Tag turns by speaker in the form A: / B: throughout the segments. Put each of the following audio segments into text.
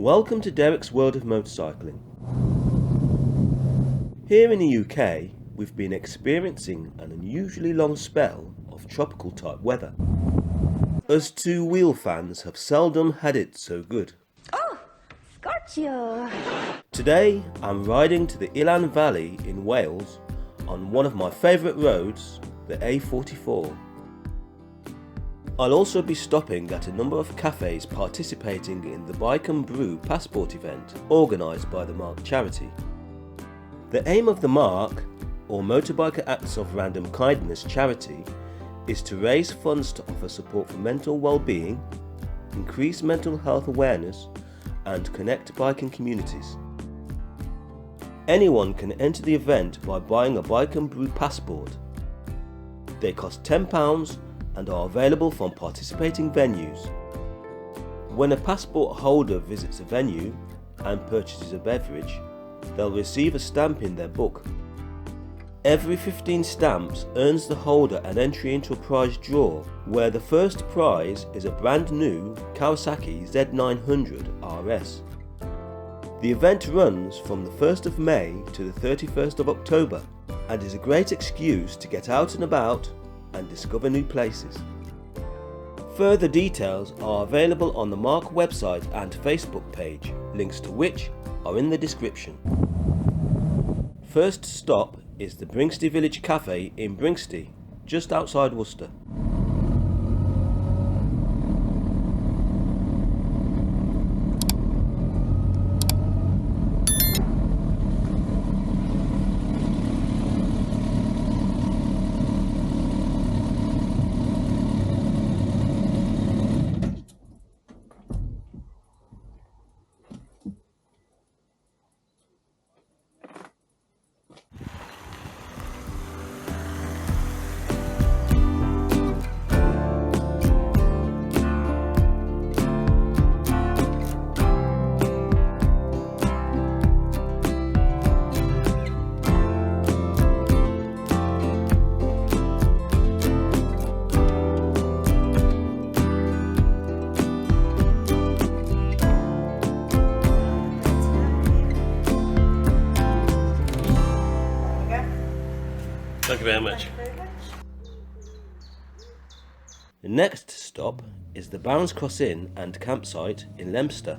A: Welcome to Derek's World of Motorcycling. Here in the UK, we've been experiencing an unusually long spell of tropical type weather. Us two-wheel fans have seldom had it so good.
B: Oh, Scorchio!
A: Today, I'm riding to the Elan Valley in Wales on one of my favourite roads, the A44. I'll also be stopping at a number of cafes participating in the Bike and Brew Passport event organised by the M.A.R.K charity. The aim of the M.A.R.K, or Motorbiker Acts of Random Kindness charity, is to raise funds to offer support for mental well-being, increase mental health awareness and connect biking communities. Anyone can enter the event by buying a Bike and Brew Passport. They cost £10 and are available from participating venues. When a passport holder visits a venue and purchases a beverage, they'll receive a stamp in their book. Every 15 stamps earns the holder an entry into a prize draw, where the first prize is a brand new Kawasaki Z900 RS. The event runs from the 1st of May to the 31st of October and is a great excuse to get out and about and discover new places. Further details are available on the M.A.R.K website and Facebook page, links to which are in the description. First stop is the Bringsty Village Cafe in Bringsty, just outside Worcester. Thank you very much. The next stop is the Barons Cross Inn and campsite in Leominster.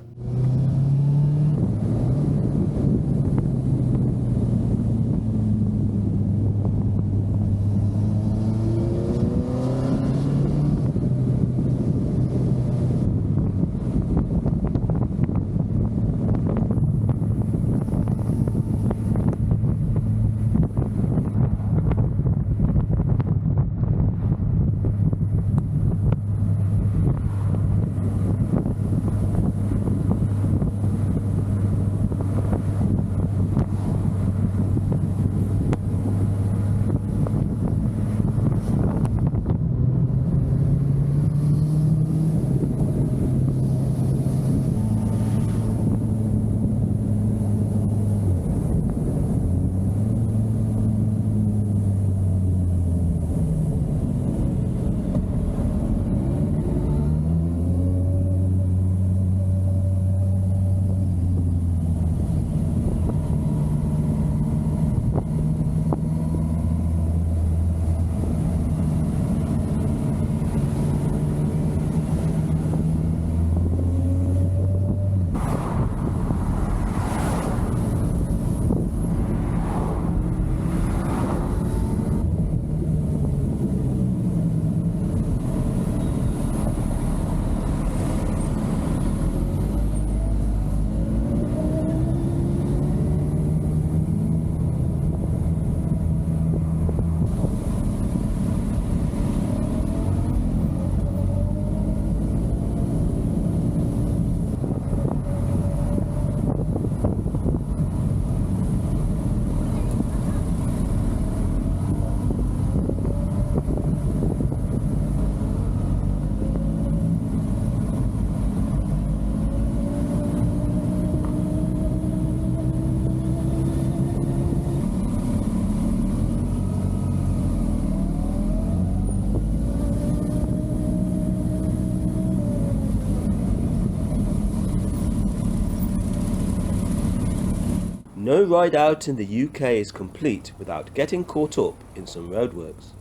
A: No ride out in the UK is complete without getting caught up in some roadworks.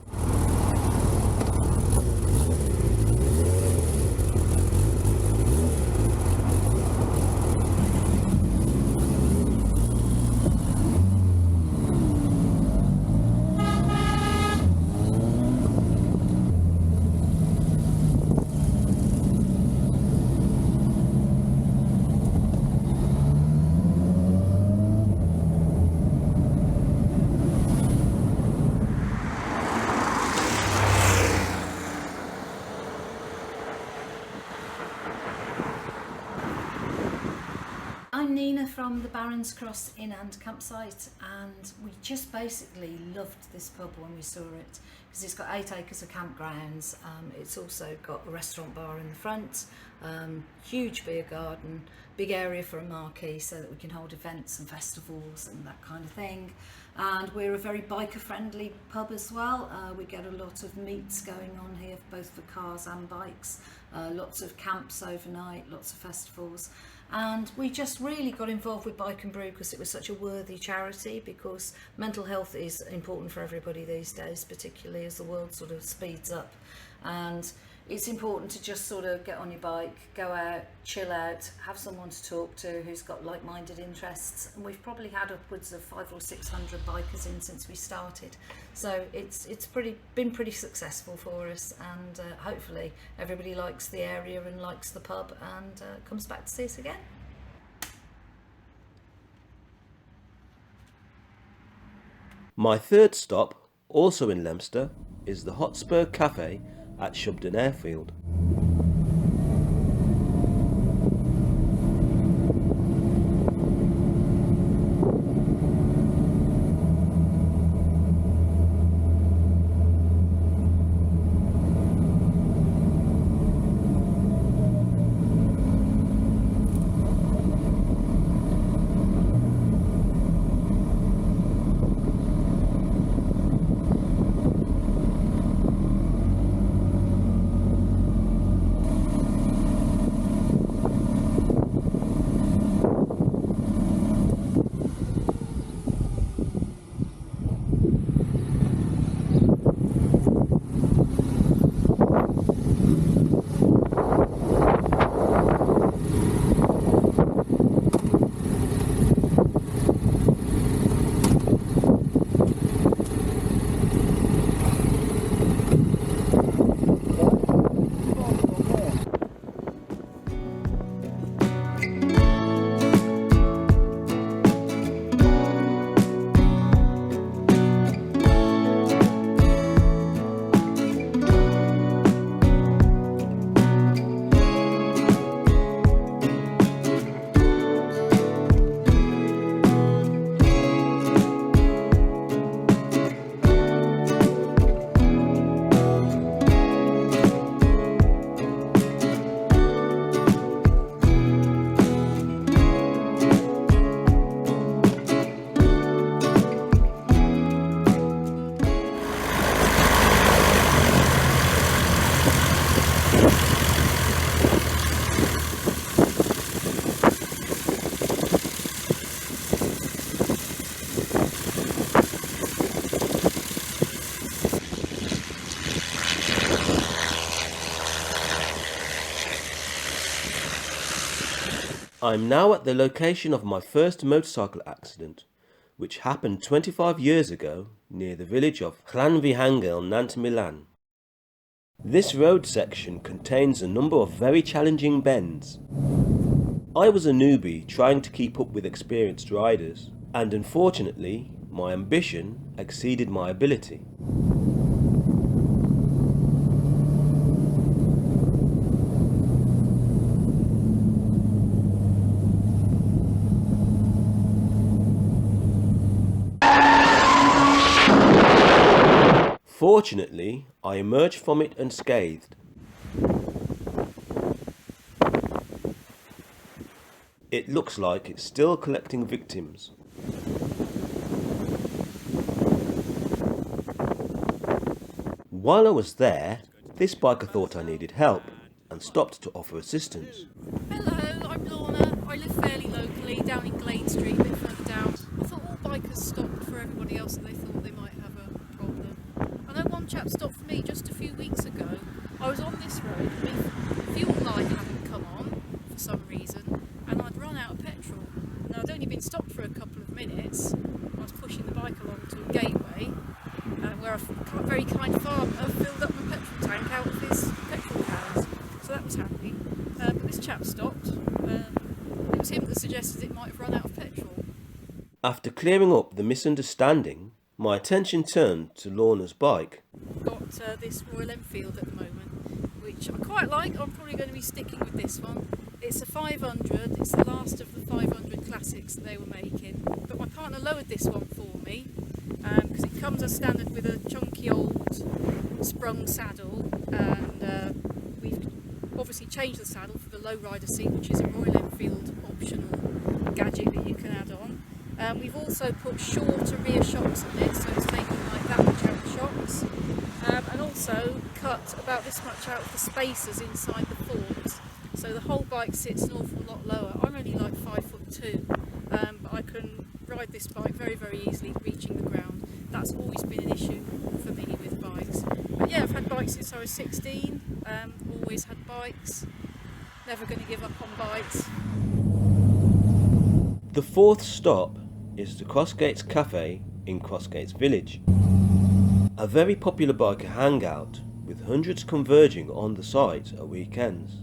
C: I'm Nina from the Barons Cross Inn and Campsite, and we just basically loved this pub when we saw it because it's got 8 acres of campgrounds. It's also got a restaurant bar in the front, huge beer garden, big area for a marquee so that we can hold events and festivals and that kind of thing. And we're a very biker friendly pub as well. We get a lot of meets going on here both for cars and bikes, lots of camps overnight, lots of festivals. And we just really got involved with Bike and Brew because it was such a worthy charity, because mental health is important for everybody these days, particularly as the world sort of speeds up. And it's important to just sort of get on your bike, go out, chill out, have someone to talk to who's got like-minded interests. And we've probably had upwards of 500 or 600 bikers in since we started. So it's been pretty successful for us, and hopefully everybody likes the area and likes the pub and comes back to see us again.
A: My third stop, also in Leominster, is the Hotspur Cafe at Shubden Airfield. I'm now at the location of my first motorcycle accident, which happened 25 years ago near the village of Llanfihangel, Nant Milan. This road section contains a number of very challenging bends. I was a newbie trying to keep up with experienced riders, and unfortunately my ambition exceeded my ability. Fortunately, I emerged from it unscathed. It looks like it's still collecting victims. While I was there, this biker thought I needed help and stopped to offer assistance.
D: Hello, I'm Lorna. I live fairly locally, down in Glade Street, a bit further down. some reason, and I'd run out of petrol. Now I'd only been stopped for a couple of minutes. I was pushing the bike along to a gateway where a very kind farmer filled up my petrol tank out of his petrol cans, so that was handy. But this chap stopped. It was him that suggested it might have run out of petrol.
A: After clearing up the misunderstanding, my attention turned to Lorna's bike.
D: Got this Royal Enfield at the moment, which I quite like. I'm probably going to be sticking with this one. It's a 500, it's the last of the 500 classics that they were making. But my partner lowered this one for me, because it comes as standard with a chunky old sprung saddle, and we've obviously changed the saddle for the lowrider seat, which is a Royal Enfield optional gadget that you can add on. We've also put shorter rear shocks on it, so it's taking like that much out of the shocks, and also cut about this much out of the spacers inside the forks, so the whole bike sits an awful lot lower. I'm only like 5'2", but I can ride this bike very, very easily, reaching the ground. That's always been an issue for me with bikes. But yeah, I've had bikes since I was 16, always had bikes, never going to give up on bikes.
A: The fourth stop is the Crossgates Cafe in Crossgates Village. A very popular biker hangout with hundreds converging on the site at weekends.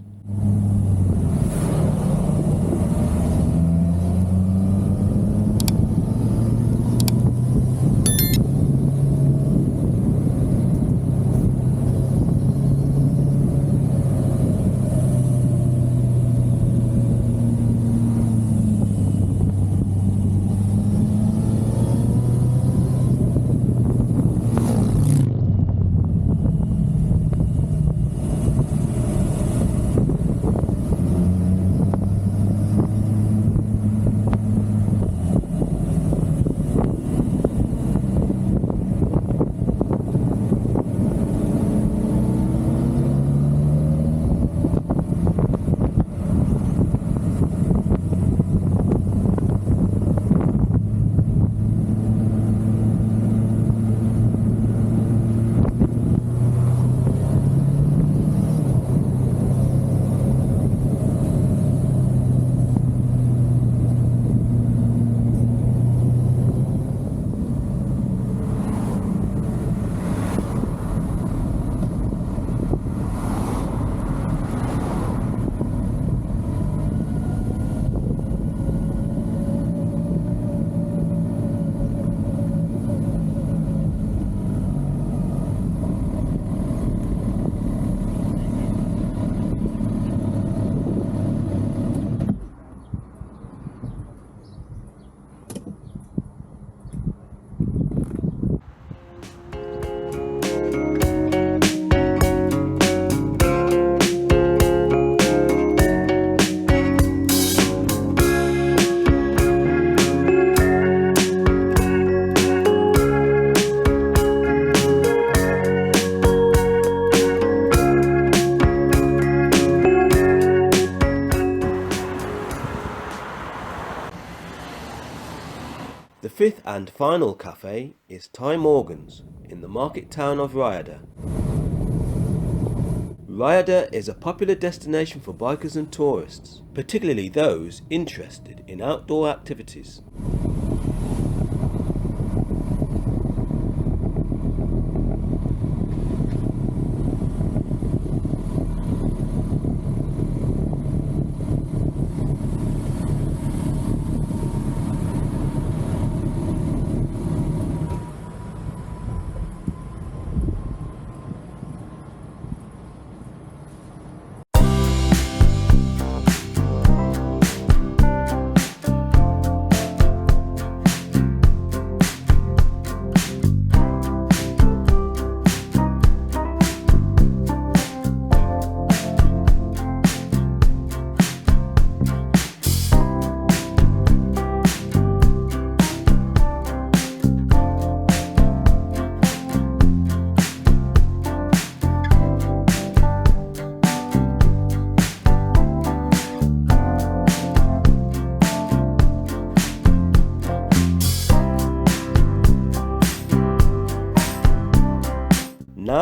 A: The fifth and final cafe is Ty Morgan's in the market town of Rhayader. Rhayader is a popular destination for bikers and tourists, particularly those interested in outdoor activities.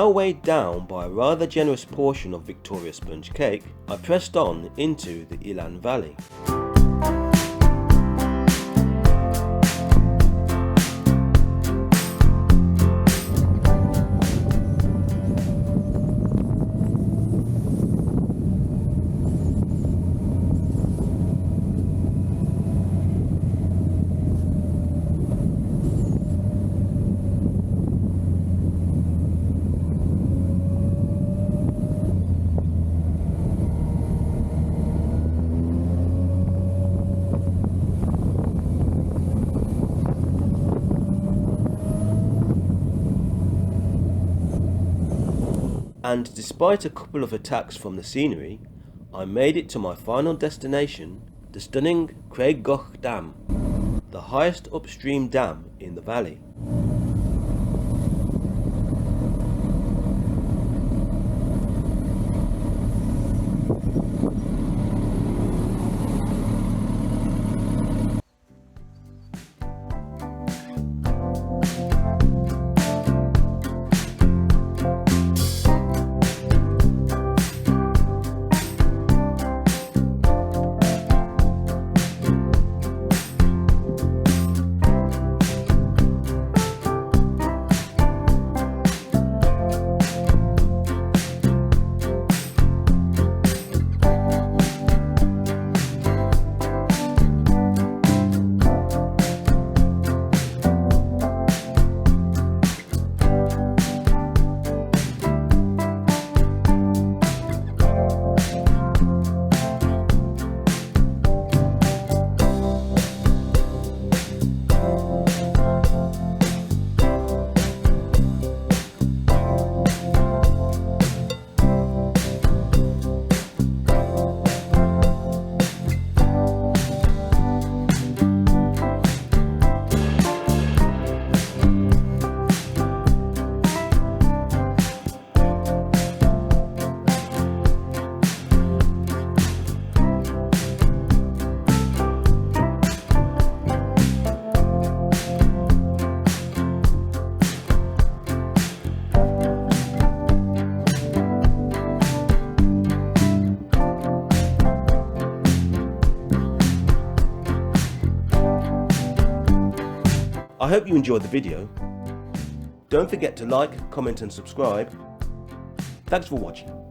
A: Now weighed down by a rather generous portion of Victoria sponge cake, I pressed on into the Elan Valley. And despite a couple of attacks from the scenery, I made it to my final destination, the stunning Craiggoch Dam, the highest upstream dam in the valley. I hope you enjoyed the video. Don't forget to like, comment and subscribe. Thanks for watching.